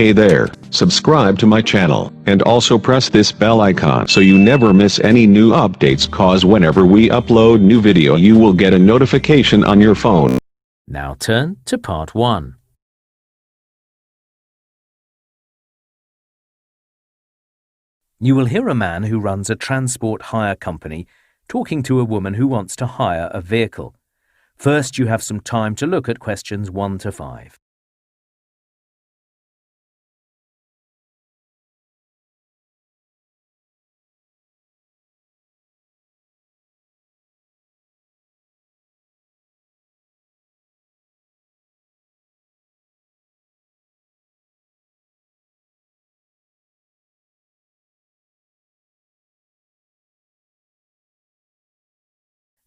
Hey there, subscribe to my channel, and also press this bell icon so you never miss any new updates, cause whenever we upload new video you will get a notification on your phone. Now turn to part 1. You will hear a man who runs a transport hire company talking to a woman who wants to hire a vehicle. First, you have some time to look at questions 1 to 5.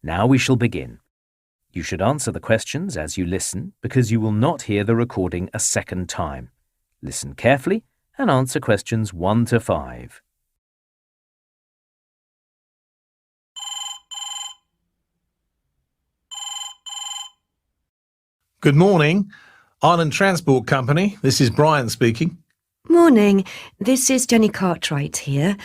Now we shall begin. You should answer the questions as you listen because you will not hear the recording a second time. Listen carefully and answer questions 1 to 5. Good morning. Island Transport Company. This is Brian speaking. Morning. This is Jenny Cartwright here.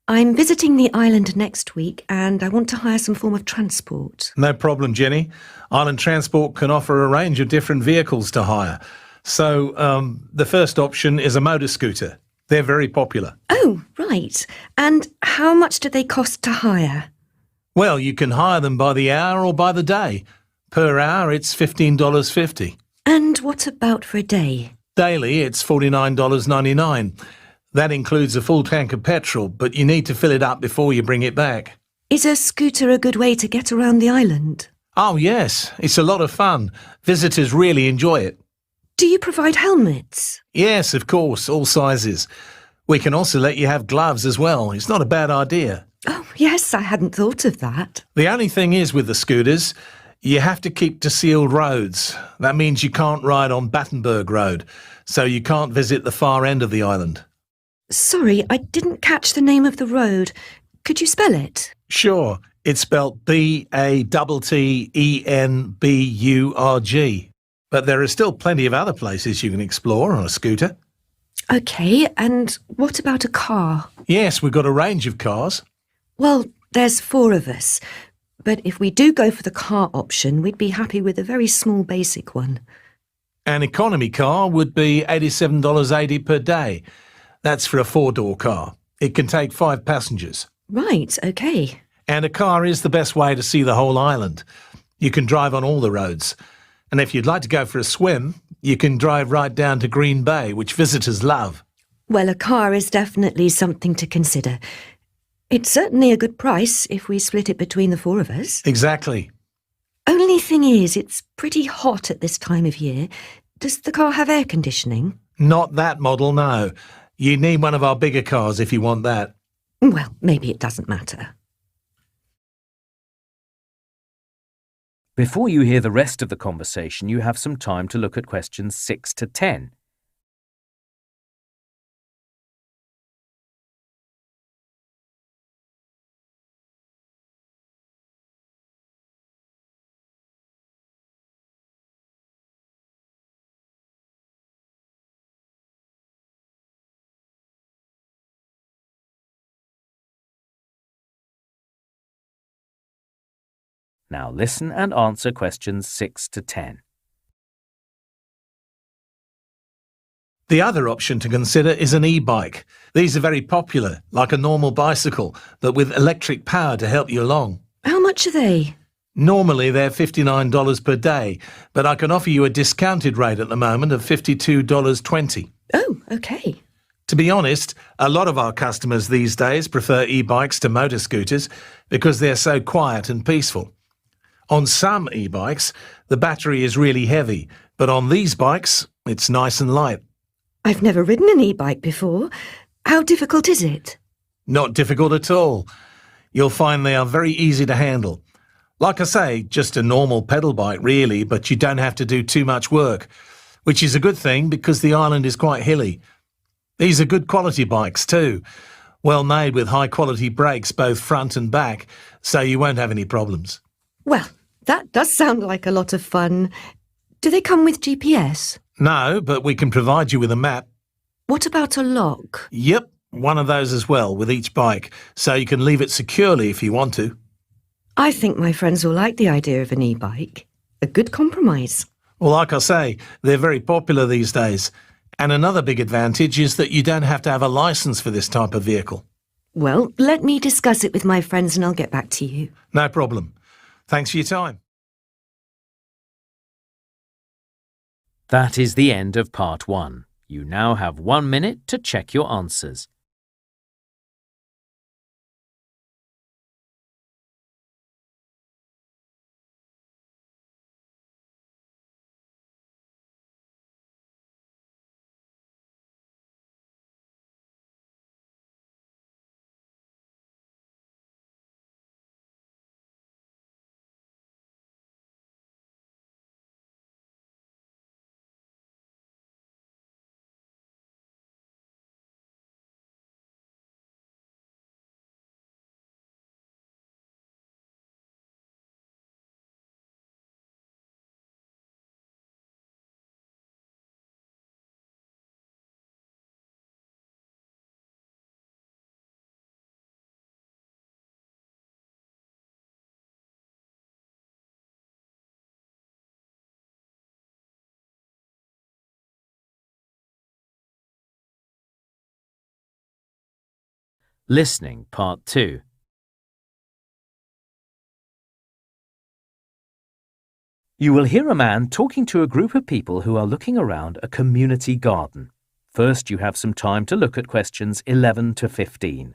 I'm visiting the island next week and I want to hire some form of transport. No problem, Jenny. Island Transport can offer a range of different vehicles to hire. So, the first option is a motor scooter. They're very popular. Oh, right. And how much do they cost to hire? Well, you can hire them by the hour or by the day. Per hour, it's $15.50. And what about for a day? Daily, it's $49.99. That includes a full tank of petrol, but you need to fill it up before you bring it back. Is a scooter a good way to get around the island? Oh, yes. It's a lot of fun. Visitors really enjoy it. Do you provide helmets? Yes, of course, all sizes. We can also let you have gloves as well. It's not a bad idea. Oh, yes, I hadn't thought of that. The only thing is with the scooters, you have to keep to sealed roads. That means you can't ride on Battenberg Road, so you can't visit the far end of the island. Sorry, I didn't catch the name of the road. Could you spell it? Sure, it's spelt Battenburg. But there are still plenty of other places you can explore on a scooter. OK, and what about a car? Yes, we've got a range of cars. Well, there's 4 of us. But if we do go for the car option, we'd be happy with a very small basic one. An economy car would be $87.80 per day. That's for a 4-door car. It can take 5 passengers. Right, OK. And a car is the best way to see the whole island. You can drive on all the roads. And if you'd like to go for a swim, you can drive right down to Green Bay, which visitors love. Well, a car is definitely something to consider. It's certainly a good price if we split it between the 4 of us. Exactly. Only thing is, it's pretty hot at this time of year. Does the car have air conditioning? Not that model, no. You need one of our bigger cars if you want that. Well, maybe it doesn't matter. Before you hear the rest of the conversation, you have some time to look at questions 6 to 10. Now listen and answer questions 6 to 10. The other option to consider is an e-bike. These are very popular, like a normal bicycle, but with electric power to help you along. How much are they? Normally they're $59 per day, but I can offer you a discounted rate at the moment of $52.20. Oh, OK. To be honest, a lot of our customers these days prefer e-bikes to motor scooters because they're so quiet and peaceful. On some e-bikes, the battery is really heavy, but on these bikes, it's nice and light. I've never ridden an e-bike before. How difficult is it? Not difficult at all. You'll find they are very easy to handle. Like I say, just a normal pedal bike really, but you don't have to do too much work, which is a good thing because the island is quite hilly. These are good quality bikes too, well made with high quality brakes both front and back, so you won't have any problems. Well, that does sound like a lot of fun. Do they come with GPS? No, but we can provide you with a map. What about a lock? Yep, one of those as well with each bike, so you can leave it securely if you want to. I think my friends will like the idea of an e-bike. A good compromise. Well, like I say, they're very popular these days. And another big advantage is that you don't have to have a license for this type of vehicle. Well, let me discuss it with my friends and I'll get back to you. No problem. Thanks for your time. That is the end of part 1. You now have 1 minute to check your answers. Listening, Part 2. You will hear a man talking to a group of people who are looking around a community garden. First, you have some time to look at questions 11 to 15.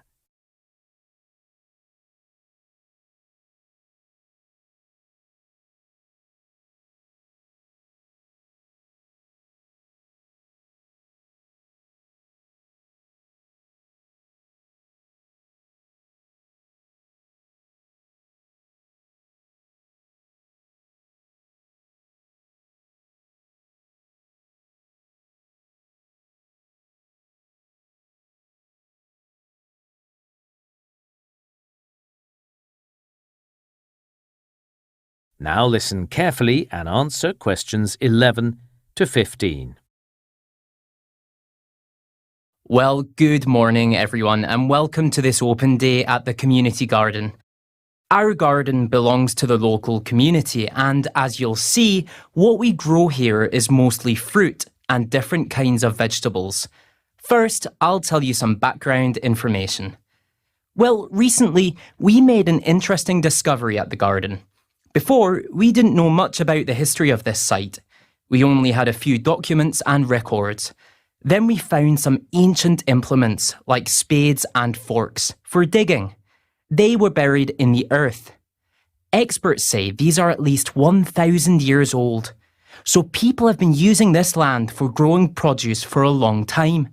Now listen carefully and answer questions 11 to 15. Well, good morning everyone and welcome to this open day at the community garden. Our garden belongs to the local community and as you'll see, what we grow here is mostly fruit and different kinds of vegetables. First, I'll tell you some background information. Well, recently we made an interesting discovery at the garden. Before, we didn't know much about the history of this site. We only had a few documents and records. Then we found some ancient implements like spades and forks for digging. They were buried in the earth. Experts say these are at least 1,000 years old. So people have been using this land for growing produce for a long time.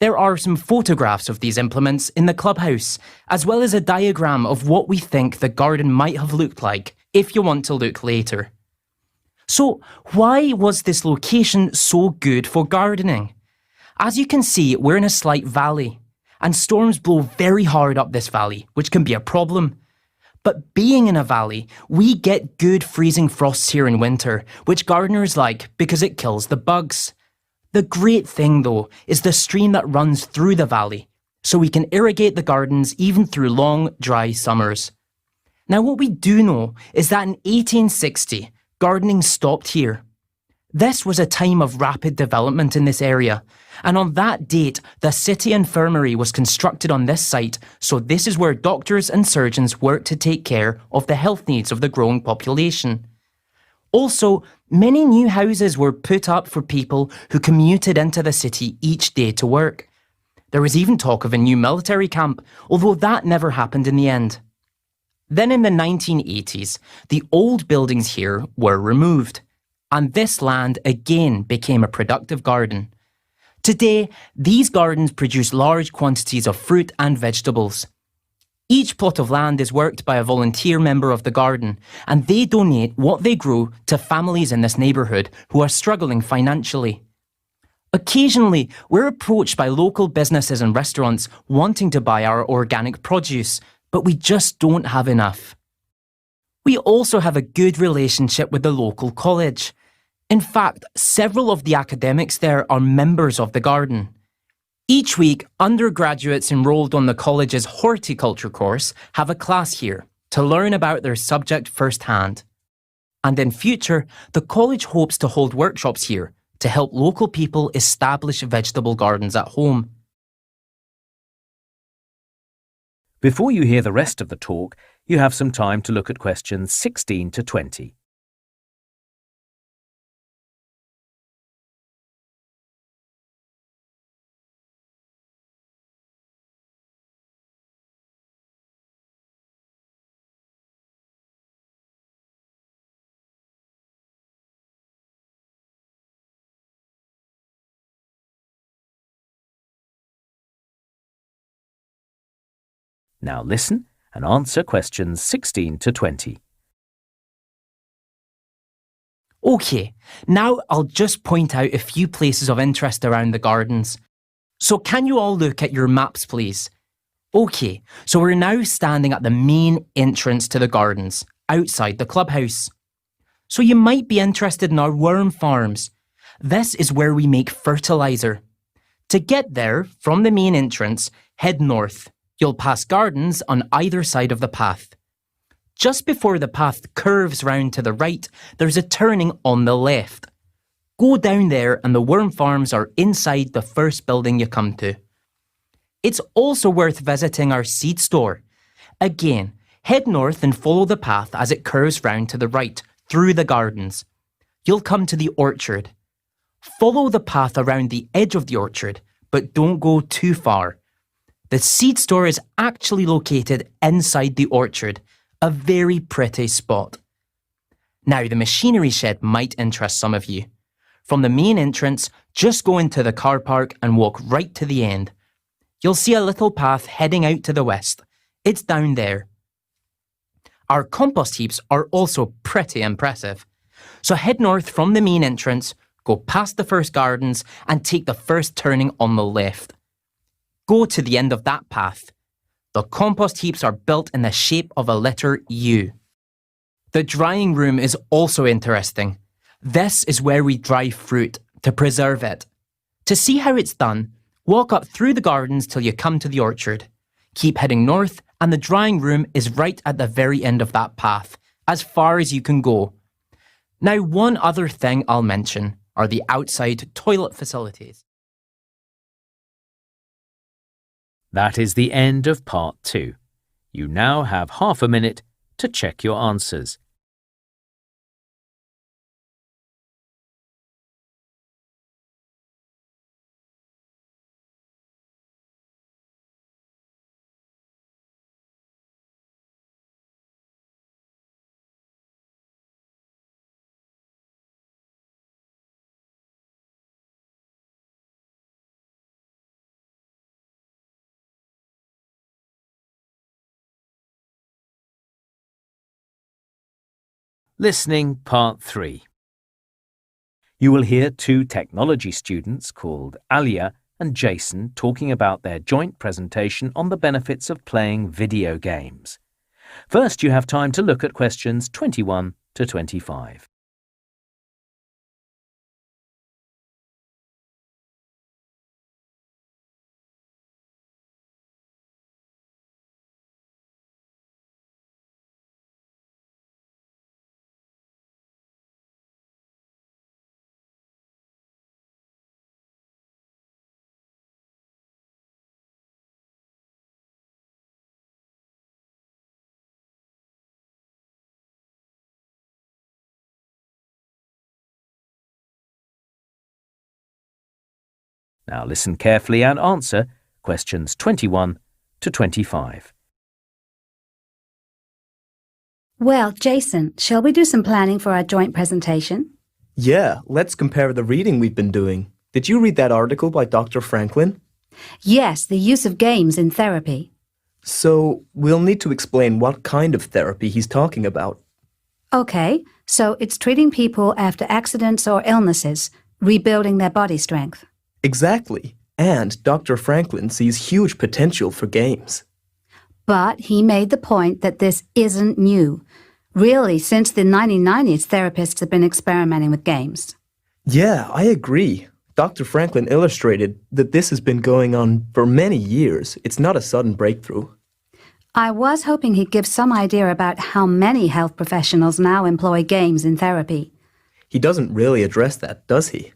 There are some photographs of these implements in the clubhouse, as well as a diagram of what we think the garden might have looked like if you want to look later. So, why was this location so good for gardening? As you can see, we're in a slight valley, and storms blow very hard up this valley, which can be a problem. But being in a valley, we get good freezing frosts here in winter, which gardeners like because it kills the bugs. The great thing though is the stream that runs through the valley, so we can irrigate the gardens even through long, dry summers. Now what we do know is that in 1860, gardening stopped here. This was a time of rapid development in this area, and on that date, the city infirmary was constructed on this site, so this is where doctors and surgeons worked to take care of the health needs of the growing population. Also, many new houses were put up for people who commuted into the city each day to work. There was even talk of a new military camp, although that never happened in the end. Then in the 1980s, the old buildings here were removed, and this land again became a productive garden. Today, these gardens produce large quantities of fruit and vegetables. Each plot of land is worked by a volunteer member of the garden, and they donate what they grow to families in this neighbourhood who are struggling financially. Occasionally, we're approached by local businesses and restaurants wanting to buy our organic produce, but we just don't have enough. We also have a good relationship with the local college. In fact, several of the academics there are members of the garden. Each week, undergraduates enrolled on the college's horticulture course have a class here to learn about their subject firsthand. And in future, the college hopes to hold workshops here to help local people establish vegetable gardens at home. Before you hear the rest of the talk, you have some time to look at questions 16 to 20. Now listen and answer questions 16 to 20. OK, now I'll just point out a few places of interest around the gardens. So can you all look at your maps, please? OK, so we're now standing at the main entrance to the gardens, outside the clubhouse. So you might be interested in our worm farms. This is where we make fertiliser. To get there, from the main entrance, head north. You'll pass gardens on either side of the path. Just before the path curves round to the right, there's a turning on the left. Go down there and the worm farms are inside the first building you come to. It's also worth visiting our seed store. Again, head north and follow the path as it curves round to the right, through the gardens. You'll come to the orchard. Follow the path around the edge of the orchard, but don't go too far. The seed store is actually located inside the orchard, a very pretty spot. Now, the machinery shed might interest some of you. From the main entrance, just go into the car park and walk right to the end. You'll see a little path heading out to the west. It's down there. Our compost heaps are also pretty impressive. So head north from the main entrance, go past the first gardens and take the first turning on the left. Go to the end of that path. The compost heaps are built in the shape of a letter U. The drying room is also interesting. This is where we dry fruit to preserve it. To see how it's done, walk up through the gardens till you come to the orchard. Keep heading north and the drying room is right at the very end of that path, as far as you can go. Now, one other thing I'll mention are the outside toilet facilities. That is the end of part 2. You now have half a minute to check your answers. Listening Part 3. You will hear 2 technology students called Alia and Jason talking about their joint presentation on the benefits of playing video games. First, you have time to look at questions 21 to 25. Now listen carefully and answer questions 21 to 25. Well, Jason, shall we do some planning for our joint presentation? Yeah, let's compare the reading we've been doing. Did you read that article by Dr. Franklin? Yes, the use of games in therapy. So, we'll need to explain what kind of therapy he's talking about. Okay, so it's treating people after accidents or illnesses, rebuilding their body strength. Exactly. And Dr. Franklin sees huge potential for games. But he made the point that this isn't new. Really, since the 1990s, therapists have been experimenting with games. Yeah, I agree. Dr. Franklin illustrated that this has been going on for many years. It's not a sudden breakthrough. I was hoping he'd give some idea about how many health professionals now employ games in therapy. He doesn't really address that, does he?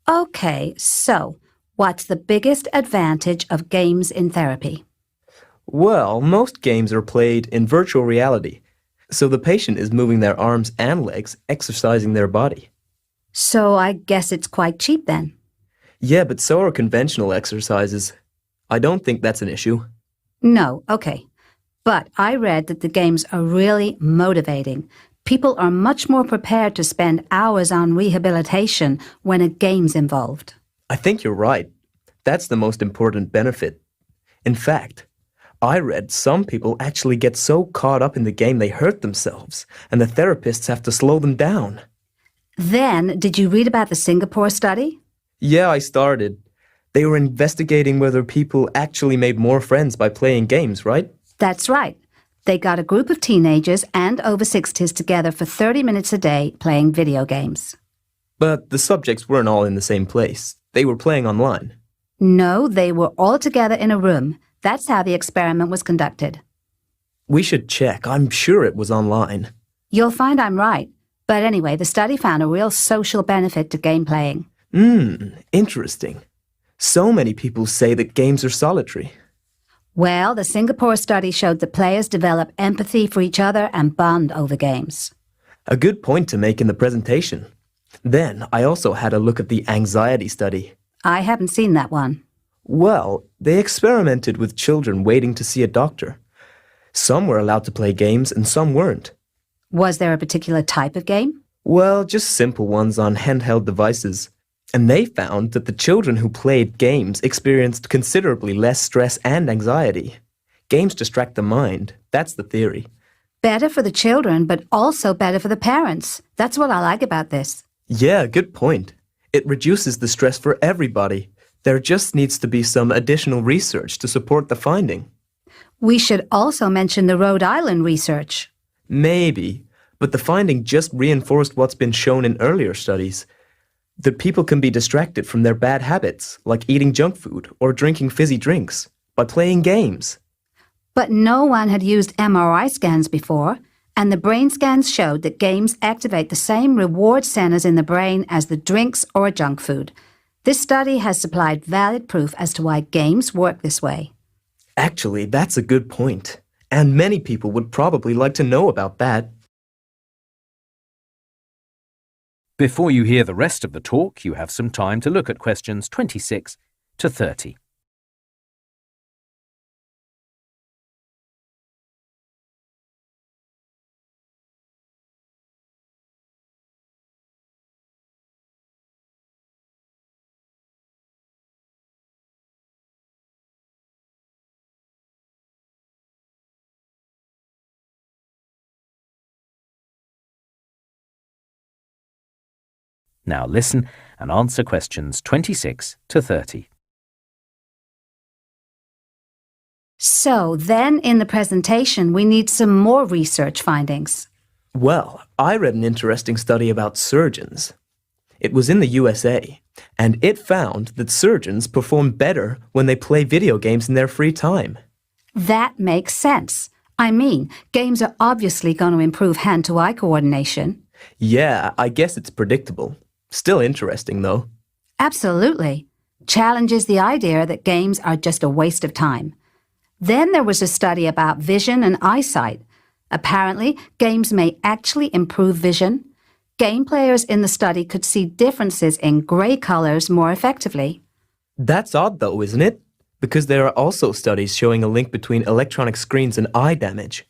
Okay, so what's the biggest advantage of games in therapy? Well, most games are played in virtual reality, so the patient is moving their arms and legs, exercising their body. So I guess it's quite cheap then. Yeah, but so are conventional exercises. I don't think that's an issue. No, okay. But I read that the games are really motivating. People are much more prepared to spend hours on rehabilitation when a game's involved. I think you're right. That's the most important benefit. In fact, I read some people actually get so caught up in the game they hurt themselves, and the therapists have to slow them down. Then, did you read about the Singapore study? Yeah, I started. They were investigating whether people actually made more friends by playing games, right? That's right. They got a group of teenagers and over 60s together for 30 minutes a day playing video games. But the subjects weren't all in the same place. They were playing online. No, they were all together in a room. That's how the experiment was conducted. We should check. I'm sure it was online. You'll find I'm right. But anyway, the study found a real social benefit to game playing. Interesting. So many people say that games are solitary. Well, the Singapore study showed that players develop empathy for each other and bond over games. A good point to make in the presentation. Then I also had a look at the anxiety study. I haven't seen that one. Well, they experimented with children waiting to see a doctor. Some were allowed to play games and some weren't. Was there a particular type of game? Well, just simple ones on handheld devices. And they found that the children who played games experienced considerably less stress and anxiety. Games distract the mind. That's the theory. Better for the children, but also better for the parents. That's what I like about this. Yeah, good point. It reduces the stress for everybody. There just needs to be some additional research to support the finding. We should also mention the Rhode Island research. Maybe, but the finding just reinforced what's been shown in earlier studies. That people can be distracted from their bad habits, like eating junk food or drinking fizzy drinks, by playing games. But no one had used MRI scans before, and the brain scans showed that games activate the same reward centers in the brain as the drinks or junk food. This study has supplied valid proof as to why games work this way. Actually, that's a good point, and many people would probably like to know about that. Before you hear the rest of the talk, you have some time to look at questions 26 to 30. Now listen and answer questions 26 to 30. So then in the presentation, we need some more research findings. Well, I read an interesting study about surgeons. It was in the USA, and it found that surgeons perform better when they play video games in their free time. That makes sense. I mean, games are obviously going to improve hand-to-eye coordination. Yeah, I guess it's predictable. Still interesting, though. Absolutely. Challenges the idea that games are just a waste of time. Then there was a study about vision and eyesight. Apparently, games may actually improve vision. Game players in the study could see differences in grey colours more effectively. That's odd, though, isn't it? Because there are also studies showing a link between electronic screens and eye damage.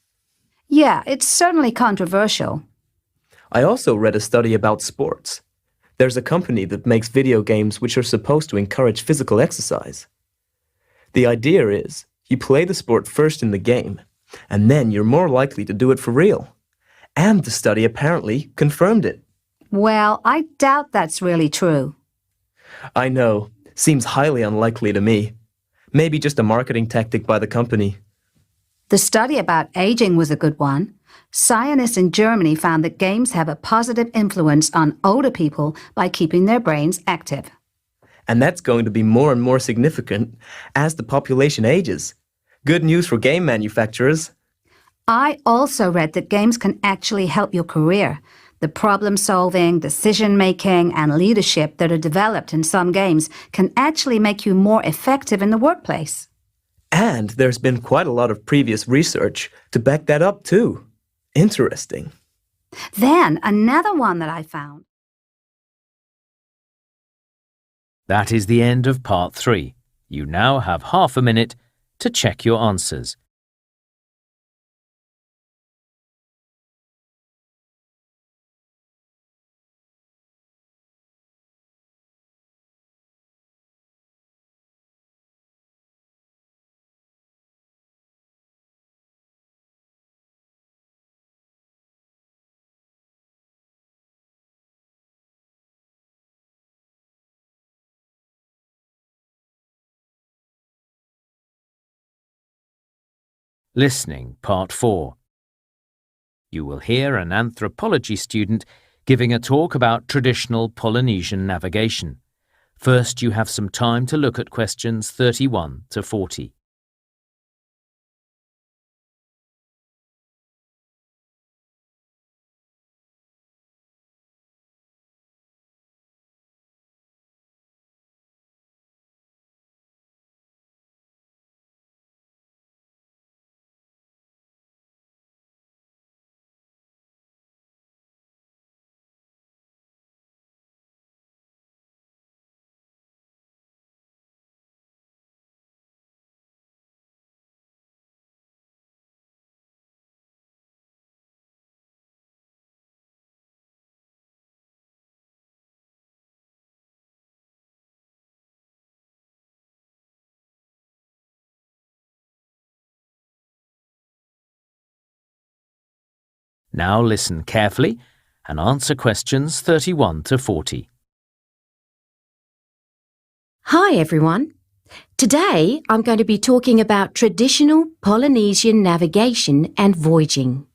Yeah, it's certainly controversial. I also read a study about sports. There's a company that makes video games which are supposed to encourage physical exercise. The idea is, you play the sport first in the game, and then you're more likely to do it for real. And the study apparently confirmed it. Well, I doubt that's really true. I know. Seems highly unlikely to me. Maybe just a marketing tactic by the company. The study about aging was a good one. Scientists in Germany found that games have a positive influence on older people by keeping their brains active. And that's going to be more and more significant as the population ages. Good news for game manufacturers. I also read that games can actually help your career. The problem-solving, decision-making, and leadership that are developed in some games can actually make you more effective in the workplace. And there's been quite a lot of previous research to back that up too. Interesting. Then, another one that I found. That is the end of part 3. You now have half a minute to check your answers. Listening, Part 4. You will hear an anthropology student giving a talk about traditional Polynesian navigation. First, you have some time to look at questions 31 to 40. Now listen carefully and answer questions 31 to 40. Hi everyone. Today I'm going to be talking about traditional Polynesian navigation and voyaging.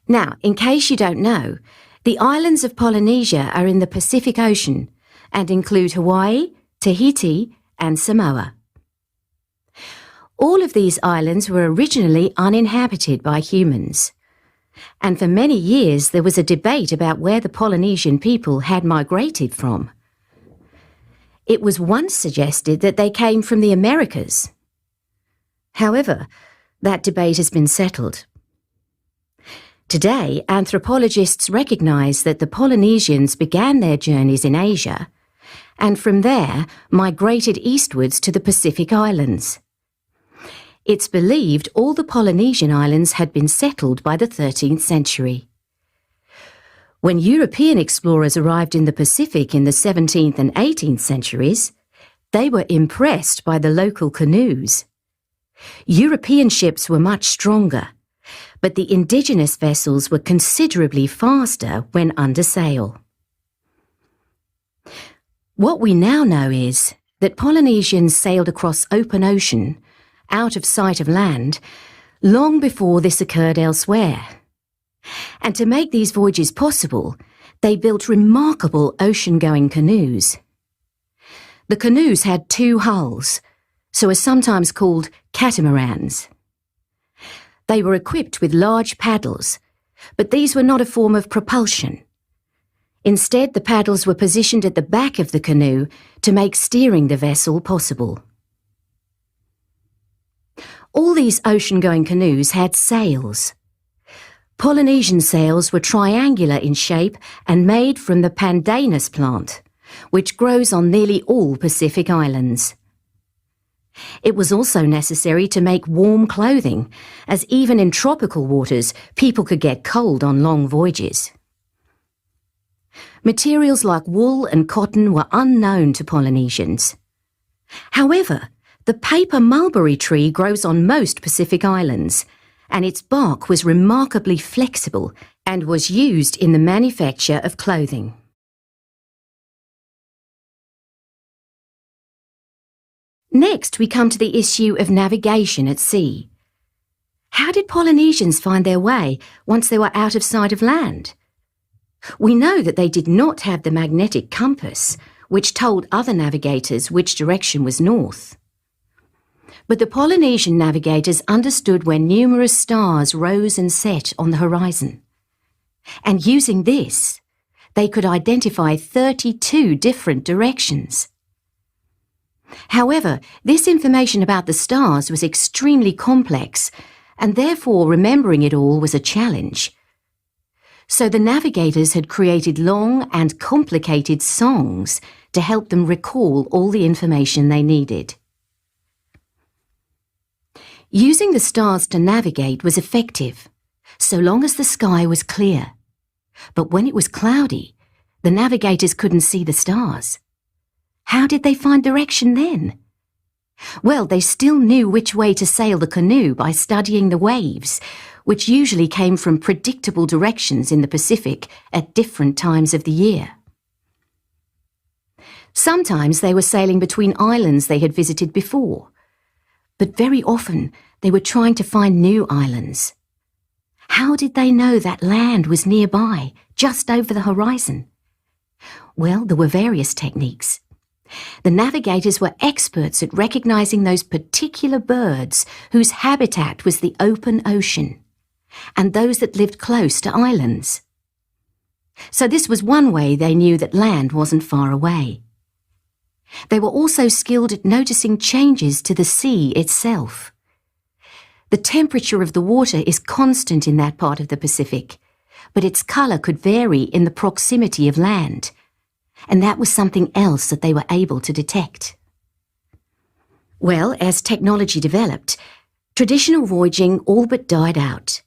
Now, in case you don't know, the islands of Polynesia are in the Pacific Ocean and include Hawaii, Tahiti and Samoa. All of these islands were originally uninhabited by humans. And for many years there was a debate about where the Polynesian people had migrated from. It was once suggested that they came from the Americas. However, that debate has been settled. Today, anthropologists recognise that the Polynesians began their journeys in Asia and from there migrated eastwards to the Pacific Islands. It's believed all the Polynesian islands had been settled by the 13th century. When European explorers arrived in the Pacific in the 17th and 18th centuries, they were impressed by the local canoes. European ships were much stronger, but the indigenous vessels were considerably faster when under sail. What we now know is that Polynesians sailed across open ocean, out of sight of land, long before this occurred elsewhere. And to make these voyages possible, they built remarkable ocean-going canoes. The canoes had 2 hulls, so are sometimes called catamarans. They were equipped with large paddles, but these were not a form of propulsion. Instead, the paddles were positioned at the back of the canoe to make steering the vessel possible. All these ocean-going canoes had sails. Polynesian sails were triangular in shape and made from the pandanus plant, which grows on nearly all Pacific islands. It was also necessary to make warm clothing, as even in tropical waters, people could get cold on long voyages. Materials like wool and cotton were unknown to Polynesians. However, the paper mulberry tree grows on most Pacific islands, and its bark was remarkably flexible and was used in the manufacture of clothing. Next, we come to the issue of navigation at sea. How did Polynesians find their way once they were out of sight of land? We know that they did not have the magnetic compass, which told other navigators which direction was north. But the Polynesian navigators understood where numerous stars rose and set on the horizon. And using this, they could identify 32 different directions. However, this information about the stars was extremely complex, and therefore remembering it all was a challenge. So the navigators had created long and complicated songs to help them recall all the information they needed. Using the stars to navigate was effective, so long as the sky was clear. But when it was cloudy, the navigators couldn't see the stars. How did they find direction then? Well, they still knew which way to sail the canoe by studying the waves, which usually came from predictable directions in the Pacific at different times of the year. Sometimes they were sailing between islands they had visited before, but very often they were trying to find new islands. How did they know that land was nearby, just over the horizon? Well, there were various techniques. The navigators were experts at recognizing those particular birds whose habitat was the open ocean, and those that lived close to islands. So this was one way they knew that land wasn't far away. They were also skilled at noticing changes to the sea itself. The temperature of the water is constant in that part of the Pacific, but its colour could vary in the proximity of land, and that was something else that they were able to detect. Well, as technology developed, traditional voyaging all but died out.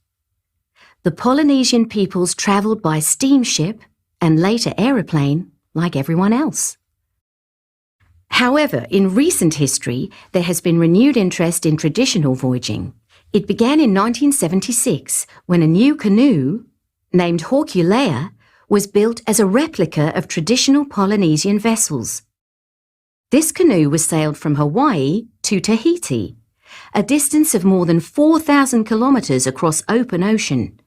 The Polynesian peoples travelled by steamship and later aeroplane like everyone else. However, in recent history, there has been renewed interest in traditional voyaging. It began in 1976 when a new canoe, named Hokulea, was built as a replica of traditional Polynesian vessels. This canoe was sailed from Hawaii to Tahiti, a distance of more than 4,000 kilometres across open ocean.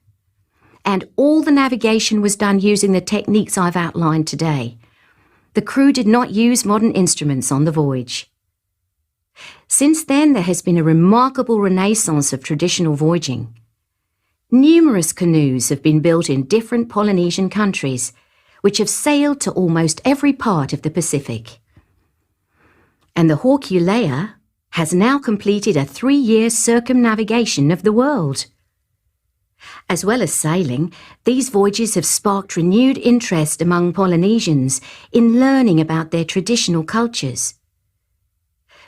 And all the navigation was done using the techniques I've outlined today. The crew did not use modern instruments on the voyage. Since then, there has been a remarkable renaissance of traditional voyaging. Numerous canoes have been built in different Polynesian countries, which have sailed to almost every part of the Pacific. And the Hokulea has now completed a 3-year circumnavigation of the world. As well as sailing, these voyages have sparked renewed interest among Polynesians in learning about their traditional cultures.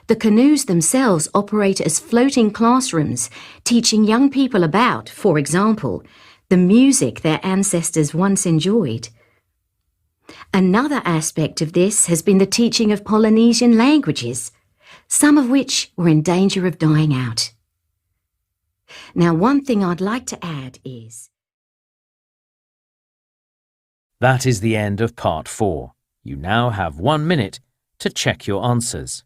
The canoes themselves operate as floating classrooms, teaching young people about, for example, the music their ancestors once enjoyed. Another aspect of this has been the teaching of Polynesian languages, some of which were in danger of dying out. Now, one thing I'd like to add is... That is the end of part 4. You now have 1 minute to check your answers.